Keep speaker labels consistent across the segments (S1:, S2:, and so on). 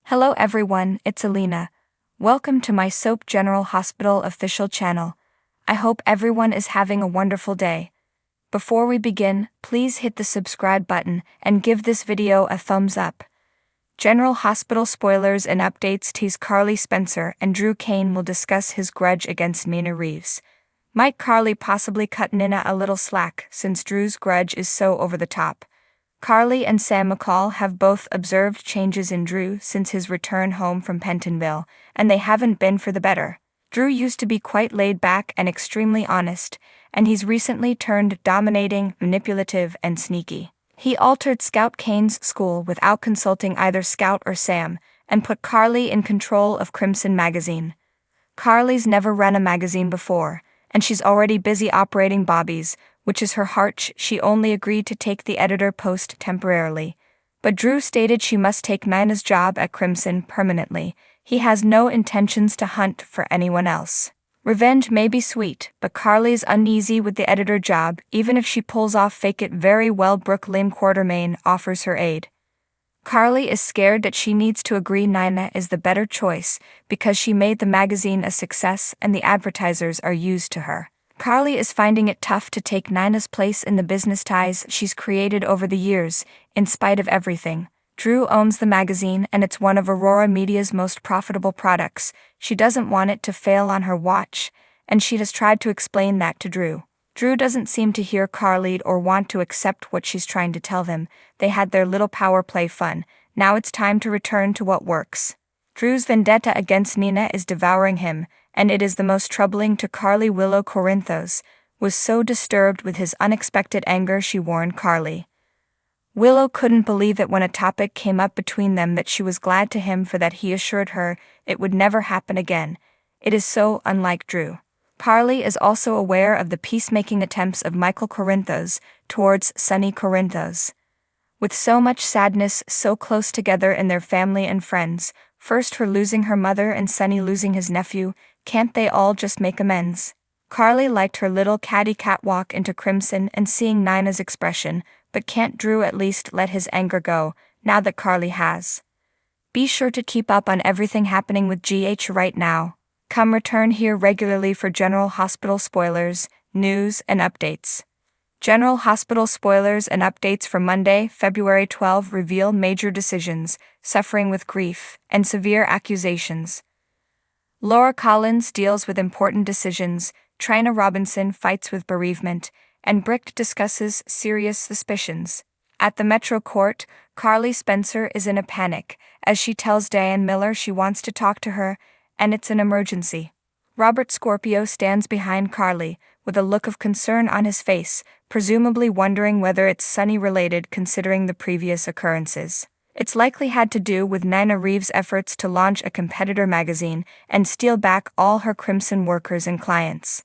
S1: Hello everyone, it's Alina. Welcome to my Soap General Hospital official channel. I hope everyone is having a wonderful day. Before we begin, please hit the subscribe button and give this video a thumbs up. General Hospital spoilers and updates tease Carly Spencer and Drew Kane will discuss his grudge against Nina Reeves. Might Carly possibly cut Nina a little slack since Drew's grudge is so over the top? Carly and Sam McCall have both observed changes in Drew since his return home from Pentonville, and they haven't been for the better. Drew used to be quite laid back and extremely honest, and he's recently turned dominating, manipulative, and sneaky. He altered Scout Kane's school without consulting either Scout or Sam, and put Carly in control of Crimson magazine. Carly's never run a magazine before, and she's already busy operating Bobby's, which is her heart. She only agreed to take the editor post temporarily. But Drew stated she must take Nina's job at Crimson permanently. He has no intentions to hunt for anyone else. Revenge may be sweet, but Carly's uneasy with the editor job. Even if she pulls off fake it very well, Brooke Lynn Quartermain offers her aid. Carly is scared that she needs to agree Nina is the better choice because she made the magazine a success and the advertisers are used to her. Carly is finding it tough to take Nina's place in the business ties she's created over the years, in spite of everything. Drew owns the magazine and it's one of Aurora Media's most profitable products. She doesn't want it to fail on her watch, and she has tried to explain that to Drew. Drew doesn't seem to hear Carly or want to accept what she's trying to tell them. They had their little power play fun. Now it's time to return to what works. Drew's vendetta against Nina is devouring him, and it is the most troubling to Carly. Willow Corinthos was so disturbed with his unexpected anger she warned Carly. Willow couldn't believe it when a topic came up between them that she was glad to him for that he assured her it would never happen again. It is so unlike Drew. Carly is also aware of the peacemaking attempts of Michael Corinthos towards Sunny Corinthos. With so much sadness so close together in their family and friends, first her losing her mother and Sunny losing his nephew, can't they all just make amends? Carly liked her little catty catwalk into Crimson and seeing Nina's expression, but can't Drew at least let his anger go, now that Carly has? Be sure to keep up on everything happening with GH right now. Come return here regularly for General Hospital spoilers, news, and updates. General Hospital spoilers and updates for Monday, February 12 reveal major decisions, suffering with grief, and severe accusations. Laura Collins deals with important decisions, Trina Robinson fights with bereavement, and Brick discusses serious suspicions. At the Metro Court, Carly Spencer is in a panic, as she tells Diane Miller she wants to talk to her, and it's an emergency. Robert Scorpio stands behind Carly, with a look of concern on his face, presumably wondering whether it's Sunny-related considering the previous occurrences. It's likely had to do with Nina Reeves' efforts to launch a competitor magazine and steal back all her Crimson workers and clients.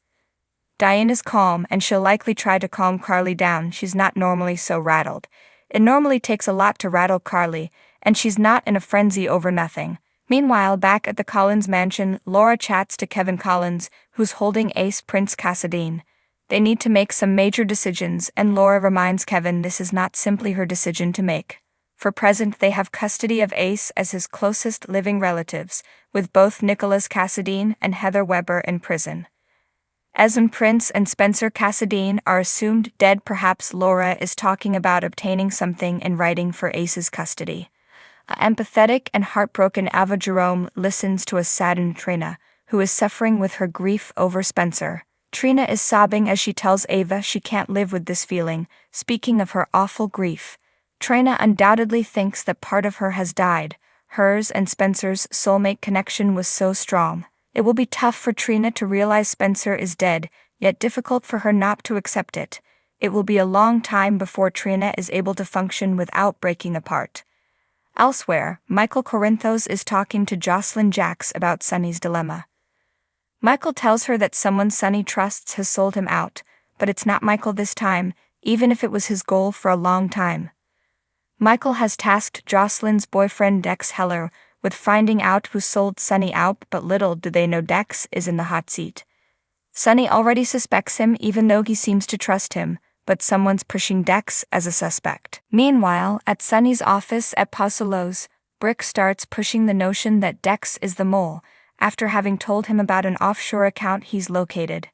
S1: Diane is calm and she'll likely try to calm Carly down. She's not normally so rattled. It normally takes a lot to rattle Carly, and she's not in a frenzy over nothing. Meanwhile, back at the Collins mansion, Laura chats to Kevin Collins, who's holding Ace Prince Cassadine. They need to make some major decisions, and Laura reminds Kevin this is not simply her decision to make. For present, they have custody of Ace as his closest living relatives, with both Nicholas Cassadine and Heather Weber in prison. Esmond Prince and Spencer Cassadine are assumed dead. Perhaps Laura is talking about obtaining something in writing for Ace's custody. An empathetic and heartbroken Ava Jerome listens to a saddened Trina, who is suffering with her grief over Spencer. Trina is sobbing as she tells Ava she can't live with this feeling. Speaking of her awful grief, Trina undoubtedly thinks that part of her has died. Hers and Spencer's soulmate connection was so strong. It will be tough for Trina to realize Spencer is dead, yet difficult for her not to accept it. It will be a long time before Trina is able to function without breaking apart. Elsewhere, Michael Corinthos is talking to Jocelyn Jacks about Sunny's dilemma. Michael tells her that someone Sunny trusts has sold him out, but it's not Michael this time, even if it was his goal for a long time. Michael has tasked Jocelyn's boyfriend Dex Heller with finding out who sold Sunny out, but little do they know Dex is in the hot seat. Sunny already suspects him even though he seems to trust him, but someone's pushing Dex as a suspect. Meanwhile, at Sunny's office at Pasolos, Brick starts pushing the notion that Dex is the mole, after having told him about an offshore account he's located.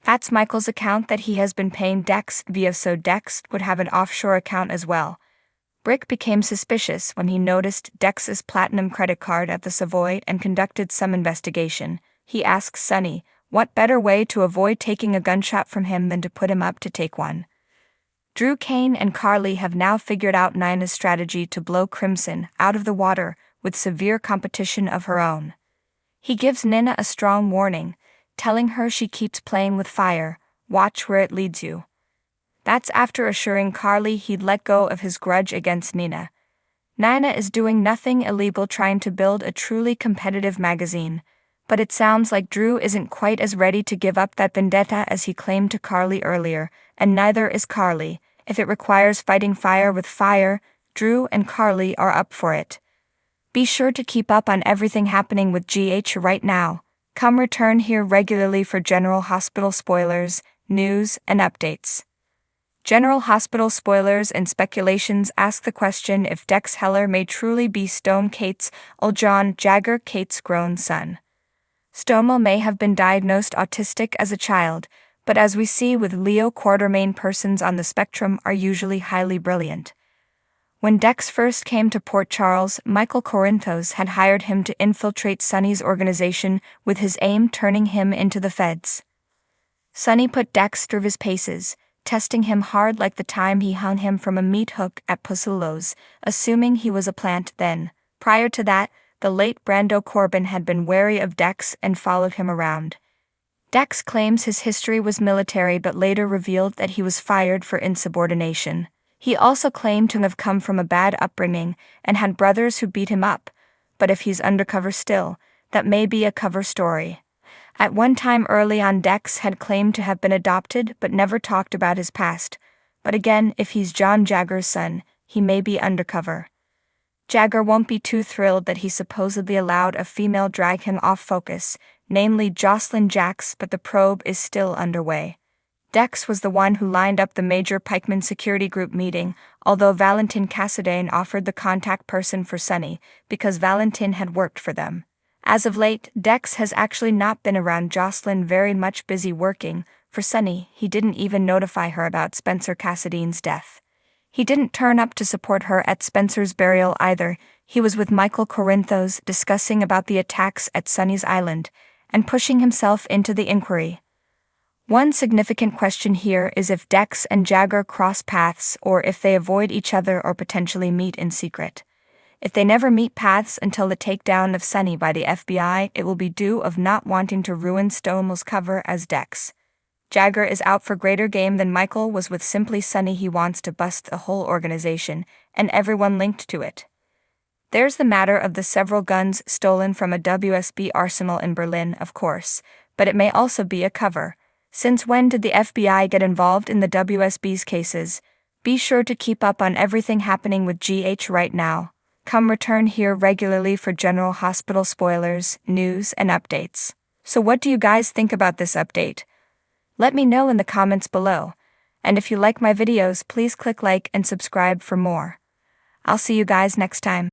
S1: That's Michael's account that he has been paying Dex via, so Dex would have an offshore account as well. Brick became suspicious when he noticed Dex's platinum credit card at the Savoy and conducted some investigation. He asks Sunny, what better way to avoid taking a gunshot from him than to put him up to take one? Drew, Kane, and Carly have now figured out Nina's strategy to blow Crimson out of the water with severe competition of her own. He gives Nina a strong warning, telling her she keeps playing with fire, watch where it leads you. That's after assuring Carly he'd let go of his grudge against Nina. Nina is doing nothing illegal, trying to build a truly competitive magazine, but it sounds like Drew isn't quite as ready to give up that vendetta as he claimed to Carly earlier, and neither is Carly. If it requires fighting fire with fire, Drew and Carly are up for it. Be sure to keep up on everything happening with GH right now. Come return here regularly for General Hospital spoilers, news, and updates. General Hospital spoilers and speculations ask the question if Dex Heller may truly be Stone Kate's old John Jagger, Kate's grown son. Stonewall may have been diagnosed autistic as a child, but as we see with Leo Quartermain, persons on the spectrum are usually highly brilliant. When Dex first came to Port Charles, Michael Corinthos had hired him to infiltrate Sonny's organization, with his aim turning him into the feds. Sonny put Dex through his paces, testing him hard like the time he hung him from a meat hook at Pusulo's, assuming he was a plant then. Prior to that, the late Brando Corbin had been wary of Dex and followed him around. Dex claims his history was military but later revealed that he was fired for insubordination. He also claimed to have come from a bad upbringing and had brothers who beat him up, but if he's undercover still, that may be a cover story. At one time early on, Dex had claimed to have been adopted but never talked about his past, but again, if he's John Jagger's son, he may be undercover. Jagger won't be too thrilled that he supposedly allowed a female drag him off focus, namely Jocelyn Jacks, but the probe is still underway. Dex was the one who lined up the Major Pikeman Security Group meeting, although Valentin Cassadine offered the contact person for Sonny, because Valentin had worked for them. As of late, Dex has actually not been around Jocelyn, very much busy working for Sonny. He didn't even notify her about Spencer Cassadine's death. He didn't turn up to support her at Spencer's burial either. He was with Michael Corinthos discussing about the attacks at Sonny's Island, and pushing himself into the inquiry. One significant question here is if Dex and Jagger cross paths or if they avoid each other or potentially meet in secret. If they never meet paths until the takedown of Sonny by the FBI, it will be due of not wanting to ruin Stonewall's cover as Dex. Jagger is out for greater game than Michael was with simply Sonny. He wants to bust the whole organization, and everyone linked to it. There's the matter of the several guns stolen from a WSB arsenal in Berlin, of course, but it may also be a cover. Since when did the FBI get involved in the WSB's cases? Be sure to keep up on everything happening with GH right now. Come return here regularly for General Hospital spoilers, news, and updates. So what do you guys think about this update? Let me know in the comments below. And if you like my videos, please click like and subscribe for more. I'll see you guys next time.